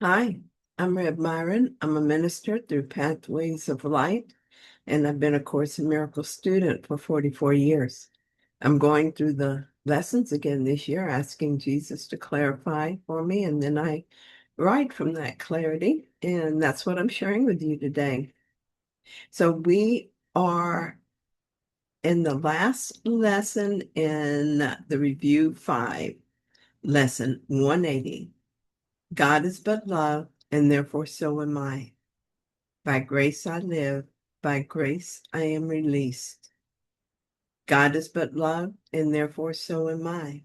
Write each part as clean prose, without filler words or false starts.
Hi, I'm Reb Myron. I'm a minister through Pathways of Light, and I've been a Course in Miracles student for 44 years. I'm going through the lessons again this year, asking Jesus to clarify for me, and then I write from that clarity, and that's what I'm sharing with you today. So we are in the last lesson in the Review 5, lesson 180. God is but love, and therefore so am I. By grace I live, by grace I am released. God is but love, and therefore so am I.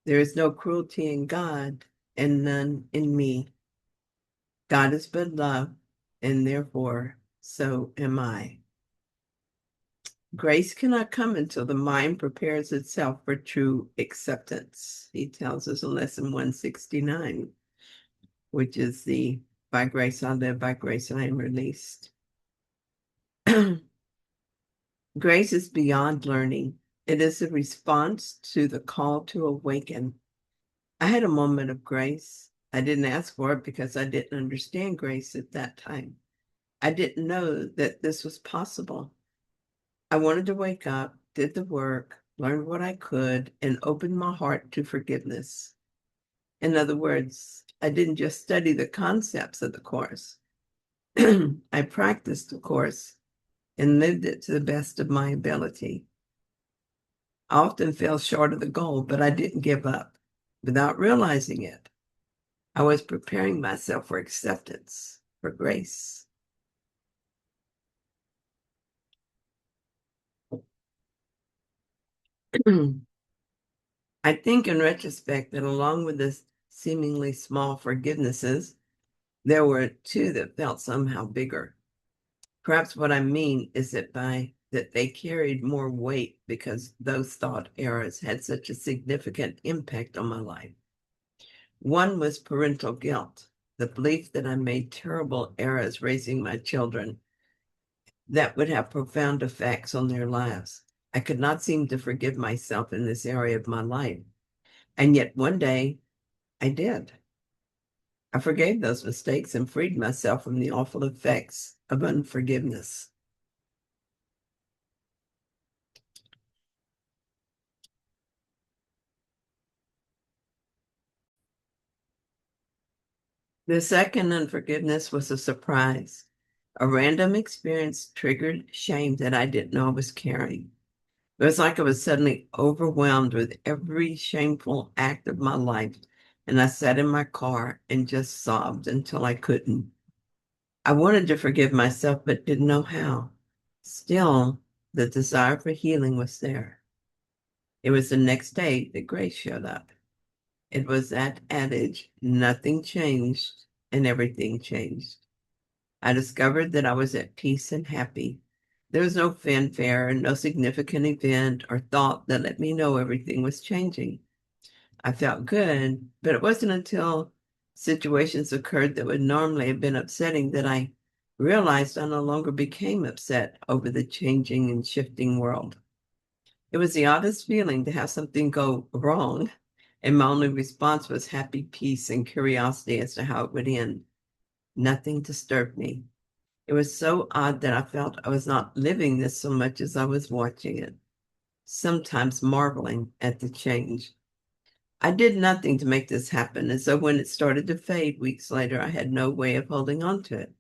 There is no cruelty in God, and none in me. God is but love, and therefore so am I. Grace cannot come until the mind prepares itself for true acceptance. He tells us in lesson 169, which is the by grace I live, by grace I am released. Grace is beyond learning. It is a response to the call to awaken. I had a moment of grace. I didn't ask for it because I didn't understand grace at that time. I didn't know that this was possible. I wanted to wake up, did the work, learned what I could, and opened my heart to forgiveness. In other words, I didn't just study the concepts of the course. I practiced the course and lived it to the best of my ability. I often fell short of the goal, but I didn't give up. Without realizing it, I was preparing myself for acceptance, for grace. I think in retrospect that along with the seemingly small forgivenesses, there were two that felt somehow bigger. Perhaps what I mean is that they carried more weight because those thought errors had such a significant impact on my life. One was parental guilt, the belief that I made terrible errors raising my children that would have profound effects on their lives. I could not seem to forgive myself in this area of my life. And yet one day I did. I forgave those mistakes and freed myself from the awful effects of unforgiveness. The second unforgiveness was a surprise. A random experience triggered shame that I didn't know I was carrying. It was like I was suddenly overwhelmed with every shameful act of my life, and I sat in my car and just sobbed until I couldn't. I wanted to forgive myself, but didn't know how. Still, the desire for healing was there. It was the next day that grace showed up. It was that adage, nothing changed and everything changed. I discovered that I was at peace and happy. There was no fanfare, no significant event or thought that let me know everything was changing. I felt good, but it wasn't until situations occurred that would normally have been upsetting that I realized I no longer became upset over the changing and shifting world. It was the oddest feeling to have something go wrong, and my only response was happy peace and curiosity as to how it would end. Nothing disturbed me. It was so odd that I felt I was not living this so much as I was watching it, sometimes marveling at the change. I did nothing to make this happen, and so when it started to fade weeks later, I had no way of holding on to it.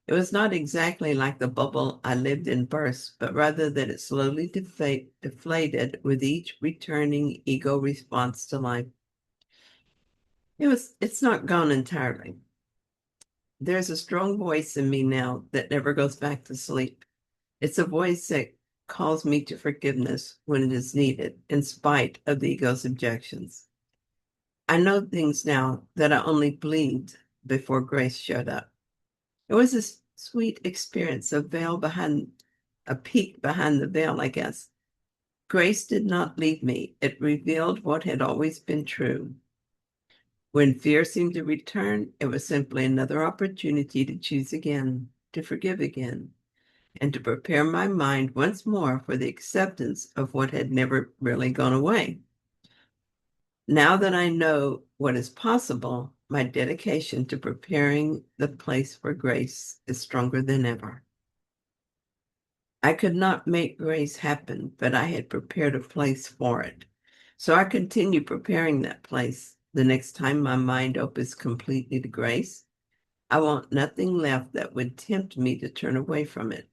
It was not exactly like the bubble I lived in burst, but rather that it slowly deflated with each returning ego response to life. It's not gone entirely. There's a strong voice in me now that never goes back to sleep. It's a voice that calls me to forgiveness when it is needed, in spite of the ego's objections. I know things now that I only believed before grace showed up. It was a sweet experience, a peek behind the veil, I guess. Grace did not leave me. It revealed what had always been true. When fear seemed to return, it was simply another opportunity to choose again, to forgive again, and to prepare my mind once more for the acceptance of what had never really gone away. Now that I know what is possible, my dedication to preparing the place for grace is stronger than ever. I could not make grace happen, but I had prepared a place for it. So I continue preparing that place. The next time my mind opens completely to grace, I want nothing left that would tempt me to turn away from it.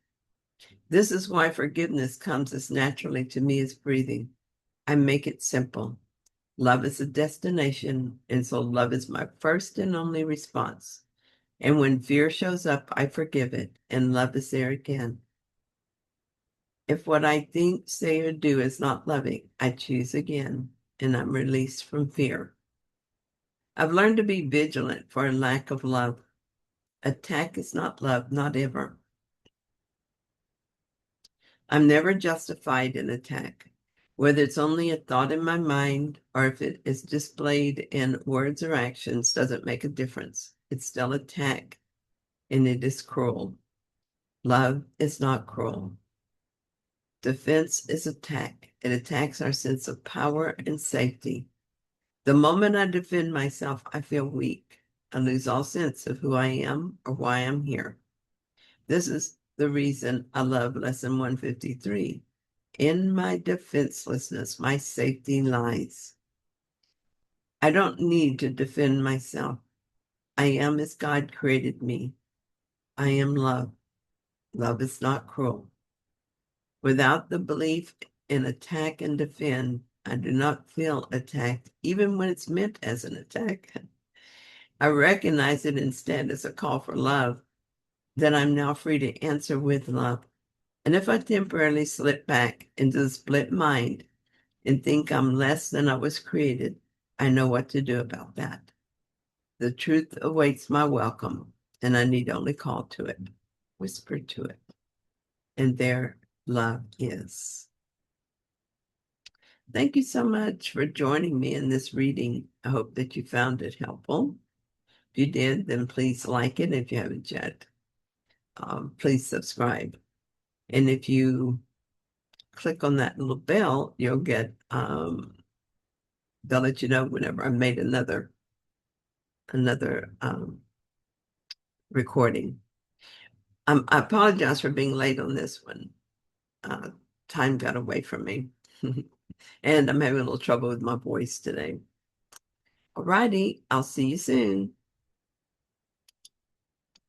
This is why forgiveness comes as naturally to me as breathing. I make it simple. Love is a destination, and so love is my first and only response. And when fear shows up, I forgive it, and love is there again. If what I think, say, or do is not loving, I choose again, and I'm released from fear. I've learned to be vigilant for a lack of love. Attack is not love, not ever. I'm never justified in attack. Whether it's only a thought in my mind or if it is displayed in words or actions doesn't make a difference. It's still attack, and it is cruel. Love is not cruel. Defense is attack. It attacks our sense of power and safety. The moment I defend myself, I feel weak. I lose all sense of who I am or why I'm here. This is the reason I love Lesson 153. In my defenselessness, my safety lies. I don't need to defend myself. I am as God created me. I am love. Love is not cruel. Without the belief in attack and defend, I do not feel attacked, even when it's meant as an attack. I recognize it instead as a call for love, that I'm now free to answer with love. And if I temporarily slip back into the split mind and think I'm less than I was created, I know what to do about that. The truth awaits my welcome, and I need only call to it, whisper to it, and there love is. Thank you so much for joining me in this reading. I hope that you found it helpful. If you did, then please like it. If you haven't yet, please subscribe. And if you click on that little bell, you'll get, they'll let you know whenever I made another recording. I apologize for being late on this one. Uh, Time got away from me. And I'm having a little trouble with my voice today. All righty, I'll see you soon.